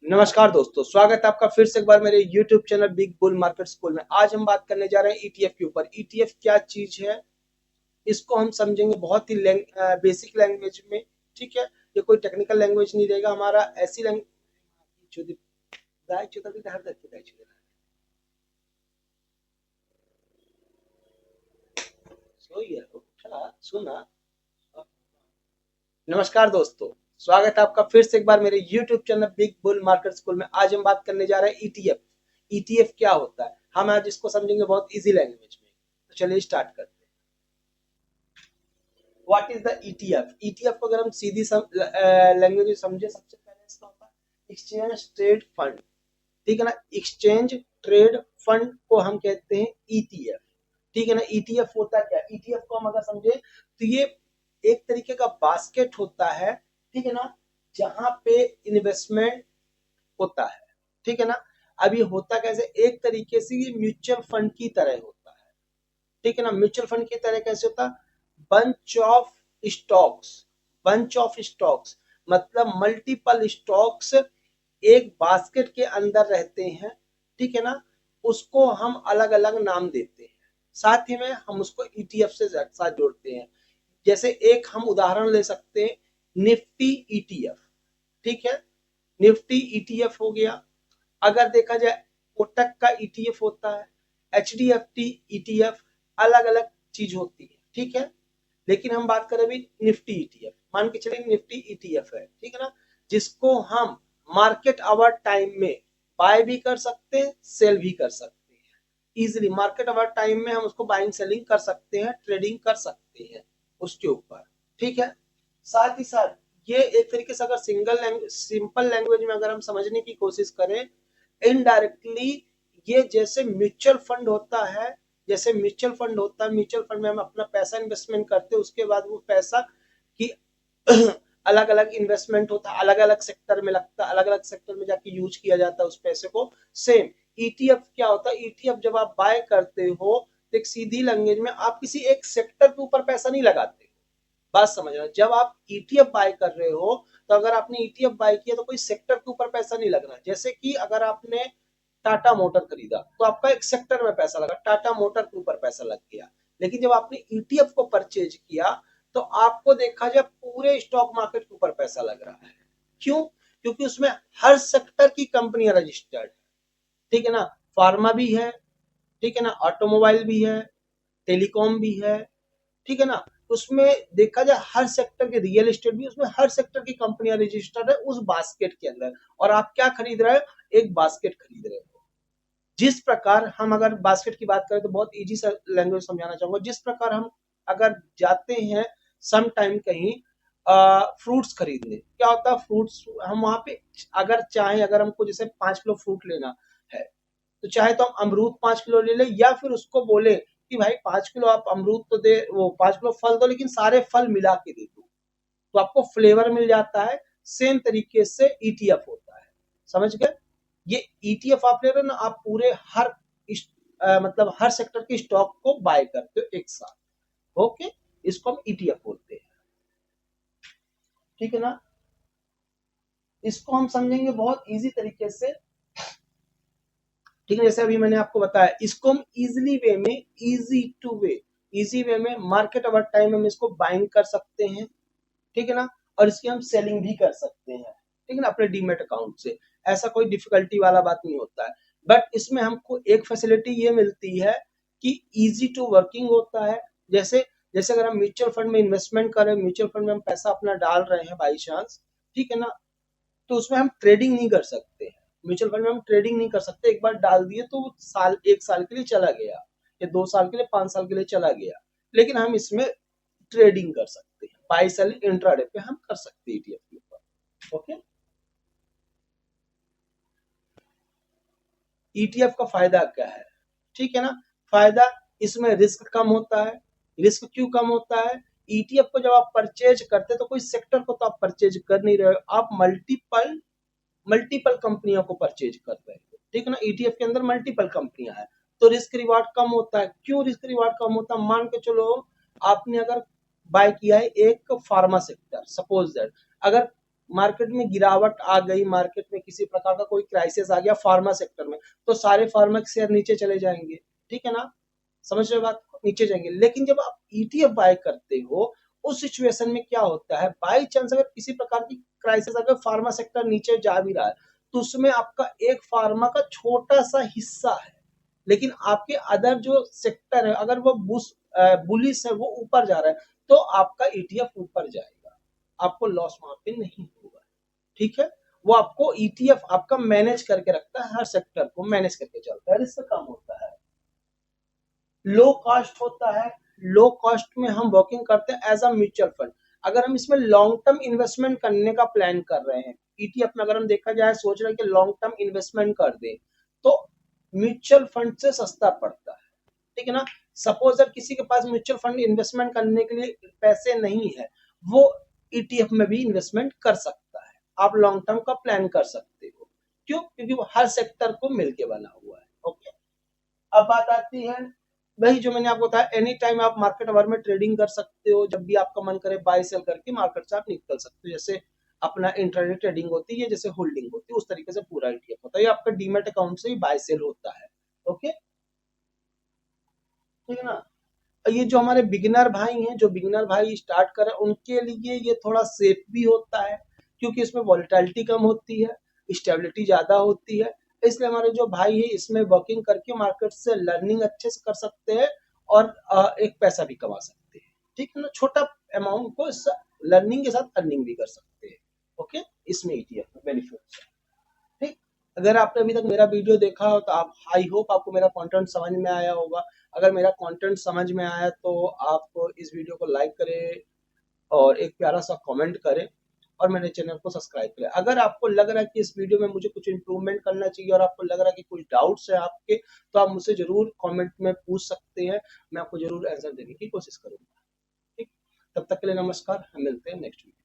नमस्कार दोस्तों, स्वागत है आपका फिर से एक बार मेरे YouTube channel big bull market school में। आज हम बात करने जा रहे हैं ETF के ऊपर। ETF क्या चीज है, इसको हम समझेंगे बहुत ही बेसिक लैंग्वेज में। ठीक है, ये कोई टेक्निकल लैंग्वेज नहीं रहेगा हमारा, ऐसी लैंग्वेज। सुना। नमस्कार दोस्तों, स्वागत है आपका फिर से एक बार मेरे YouTube channel big bull market school में। आज हम बात करने जा रहे हैं ETF। ETF क्या होता है, हम आज इसको समझेंगे बहुत इजी लैंग्वेज में। तो चलिए स्टार्ट करते हैं। What is the ETF? ETF को अगर हम सीधी लैंग्वेज में समझे, सबसे पहले इसका होता है एक्सचेंज ट्रेड फंड। ठीक है ना, एक्सचेंज ट्रेड फंड को हम कहते हैं ETF। ठीक है ना, ETF होता क्या? ETF को हम अगर समझे तो ये एक तरीके का बास्केट होता है। ठीक है ना, जहां पे इन्वेस्टमेंट होता है। ठीक है ना, अब ये होता कैसे, एक तरीके से ये म्यूचुअल फंड की तरह होता है। ठीक है ना, म्यूचुअल फंड की तरह कैसे होता? Bunch of stocks. Bunch of stocks मतलब मल्टीपल स्टॉक्स एक बास्केट के अंदर रहते हैं। ठीक है ना, उसको हम अलग अलग नाम देते हैं, साथ ही में हम उसको ETF से साथ जोड़ते हैं। जैसे एक हम उदाहरण ले सकते हैं, निफ्टी ETF। ठीक है, निफ्टी ETF हो गया। अगर देखा जाए कोटक का ETF होता है, HDFT ETF, अलग अलग चीज होती है। ठीक है, लेकिन हम बात करें अभी निफ्टी ETF। मान के चलेंगे निफ्टी ETF है, ठीक है ना, जिसको हम मार्केट आवर टाइम में बाय भी कर सकते हैं, सेल भी कर सकते हैं। इजिली मार्केट आवर टाइम में हम उसको बाइंग सेलिंग कर सकते हैं, ट्रेडिंग कर सकते हैं उसके ऊपर। ठीक है, साथ ही साथ ये एक तरीके से अगर सिंपल लैंग्वेज में अगर हम समझने की कोशिश करें, इनडायरेक्टली ये जैसे म्यूचुअल फंड होता है। जैसे म्यूचुअल फंड होता है, म्यूचुअल फंड में हम अपना पैसा इन्वेस्टमेंट करते हैं, उसके बाद वो पैसा की अलग अलग इन्वेस्टमेंट होता है, अलग अलग सेक्टर में लगता है, अलग अलग सेक्टर में जाके यूज किया जाता है उस पैसे को। सेम ETF क्या होता है, ETF जब आप बाय करते हो तो एक सीधी लैंग्वेज में आप किसी एक सेक्टर के ऊपर पैसा नहीं लगाते। बात समझना, जब आप ETF बाय कर रहे हो तो अगर आपने ETF बाय किया तो कोई सेक्टर के ऊपर पैसा नहीं लगना। जैसे कि अगर आपने टाटा मोटर खरीदा तो आपका एक सेक्टर में पैसा लगा, टाटा मोटर के ऊपर पैसा लग गया। लेकिन जब आपने ETF को परचेज किया तो आपको देखा जाए पूरे स्टॉक मार्केट के ऊपर पैसा लग रहा है। क्यों? क्योंकि उसमें हर सेक्टर की कंपनियां रजिस्टर्ड है। ठीक है ना, फार्मा भी है, ठीक है ना, ऑटोमोबाइल भी है, टेलीकॉम भी है। ठीक है ना, उसमें देखा जाए हर सेक्टर के, रियल एस्टेट भी, उसमें हर सेक्टर की कंपनियां रजिस्टर्ड है उस बास्केट के अंदर। और आप क्या खरीद रहे हो? एक बास्केट खरीद रहे हो। जिस प्रकार हम अगर बास्केट की बात करें तो बहुत इजी सा लैंग्वेज समझाना चाहूंगा। जिस प्रकार हम अगर जाते हैं सम टाइम कहीं फ्रूट्स खरीदने, क्या होता है, फ्रूट्स हम वहां पे अगर चाहे, अगर हमको जैसे 5 किलो फ्रूट लेना है तो चाहे तो हम अमरूद 5 किलो ले लें, या फिर उसको बोले कि भाई 5 किलो आप अमरूद तो दे, वो 5 किलो फल दो, लेकिन सारे फल मिला के दे दो, तो आपको फ्लेवर मिल जाता है। सेम तरीके से ETF होता है, समझ गए? ये ETF आप ले रहे हो ना, आप पूरे हर मतलब हर सेक्टर के स्टॉक को बाय करते हो एक साथ। ओके, इसको हम ETF बोलते हैं। ठीक है ना, इसको हम समझेंगे बहुत इजी तरीके से। ठीक है, जैसे अभी मैंने आपको बताया, इसको हम इजिली वे में, इजी वे में मार्केट ओवर टाइम हम इसको बाइंग कर सकते हैं। ठीक है ना, और इसकी हम सेलिंग भी कर सकते हैं। ठीक है ना, अपने डीमेट अकाउंट से। ऐसा कोई डिफिकल्टी वाला बात नहीं होता है। बट इसमें हमको एक फैसिलिटी ये मिलती है कि इजी टू वर्किंग होता है। जैसे जैसे अगर हम म्यूचुअल फंड में इन्वेस्टमेंट करें, म्यूचुअल फंड में हम पैसा अपना डाल रहे हैं बाई चांस, ठीक है ना, तो उसमें हम ट्रेडिंग नहीं कर सकते हैं। म्यूचुअल फंड में हम ट्रेडिंग नहीं कर सकते, एक बार डाल दिए तो साल, 1 साल के लिए चला गया, या 2 साल के लिए, 5 साल के लिए चला गया। लेकिन हम इसमें ट्रेडिंग कर सकते हैं, बाई सेल इंट्राडे पे हम कर सकते हैं ETF के ऊपर। ओके, ETF का फायदा क्या है? ठीक है ना, फायदा, इसमें रिस्क कम होता है। रिस्क क्यों कम होता है? ETF को जब आप परचेज करते हैं तो कोई सेक्टर को तो आप परचेज कर नहीं रहे हो, आप मल्टीपल मल्टीपल कंपनियों को परचेज कर रहे हो। ठीक है ना, ETF के अंदर मल्टीपल कंपनियां हैं, तो रिस्क रिवार्ड कम होता है। क्यों रिस्क रिवार्ड कम होता है? मान के चलो आपने अगर बाय किया है एक फार्मा सेक्टर, सपोज दैट, अगर मार्केट में गिरावट आ गई, मार्केट में किसी प्रकार का कोई क्राइसिस आ गया फार्मा सेक्टर में, तो सारे फार्मा के शेयर नीचे चले जाएंगे, ठीक है ना, समझ रहे हो बात को, नीचे जाएंगे। लेकिन जब आप ईटीएफ बाय करते हो, उस सिचुएशन में क्या होता है, बाई चांस अगर किसी प्रकार की क्राइसिस, अगर फार्मा सेक्टर नीचे जा भी रहा है, तो उसमें आपका एक फार्मा का छोटा सा हिस्सा है, लेकिन आपके अदर जो सेक्टर है अगर वो बुलिश है, वो ऊपर जा रहा है, तो आपका ईटीएफ ऊपर जाएगा, आपको लॉस वहां पे नहीं होगा, ठीक है। वो आपको ईटीएफ आपका मैनेज करके रखता है, हर सेक्टर को मैनेज करके चलता है, रिस्क कम होता है, लो कॉस्ट होता है। लो कॉस्ट में हम वर्किंग करते हैं एज अ म्यूचुअल फंड। अगर हम इसमें लॉन्ग टर्म इन्वेस्टमेंट करने का प्लान कर रहे हैं, ईटीएफ में अगर हम देखा जाए, सोच रहे हैं कि लॉन्ग टर्म इन्वेस्टमेंट कर दें, तो म्यूचुअल फंड से सस्ता पड़ता है, ठीक है ना। सपोज अगर किसी के पास म्यूचुअल फंड इन्वेस्टमेंट करने के लिए पैसे नहीं है, वो ईटीएफ में भी इन्वेस्टमेंट कर सकता है, आप लॉन्ग टर्म का प्लान कर सकते हो। क्यों? क्योंकि वो हर सेक्टर को मिलके बना हुआ है। ओके, अब बात आती है वही जो मैंने आपको बताया, एनी टाइम आप मार्केट अवर में ट्रेडिंग कर सकते हो, जब भी आपका मन करे बाय सेल करके मार्केट से आप निकल सकते हो, जैसे अपना इंट्राडे ट्रेडिंग होती है, जैसे होल्डिंग होती है, उस तरीके से पूरा ईटीएफ होता है, ये आपका डीमेट अकाउंट से ही बाय सेल होता है। ओके, ठीक है ना। ये जो हमारे बिगिनर भाई हैं, जो बिगिनर भाई स्टार्ट कर रहे हैं, उनके लिए ये थोड़ा सेफ भी होता है, क्योंकि इसमें वॉलेटिलिटी कम होती है, स्टेबिलिटी ज्यादा होती है, इसलिए हमारे जो भाई है इसमें वर्किंग करके मार्केट से लर्निंग अच्छे से कर सकते हैं, और एक पैसा भी कमा सकते हैं, ठीक है ना, छोटा अमाउंट को लर्निंग के साथ अर्निंग भी कर सकते हैं। ओके, इसमें ईटीएफ में बेनिफिट, ठीक। अगर आपने अभी तक मेरा वीडियो देखा हो, तो आप, आई होप आपको मेरा कंटेंट समझ में आया होगा। अगर मेरा कंटेंट समझ में आया, तो आप इस वीडियो को लाइक करें और एक प्यारा सा कमेंट करें, और मेरे चैनल को सब्सक्राइब करें। अगर आपको लग रहा है कि इस वीडियो में मुझे कुछ इंप्रूवमेंट करना चाहिए, और आपको लग रहा है कि कुछ डाउट्स है आपके, तो आप मुझसे जरूर कमेंट में पूछ सकते हैं, मैं आपको जरूर आंसर देने की कोशिश करूंगा, ठीक। तब तक के लिए नमस्कार, हम मिलते हैं नेक्स्ट वीडियो।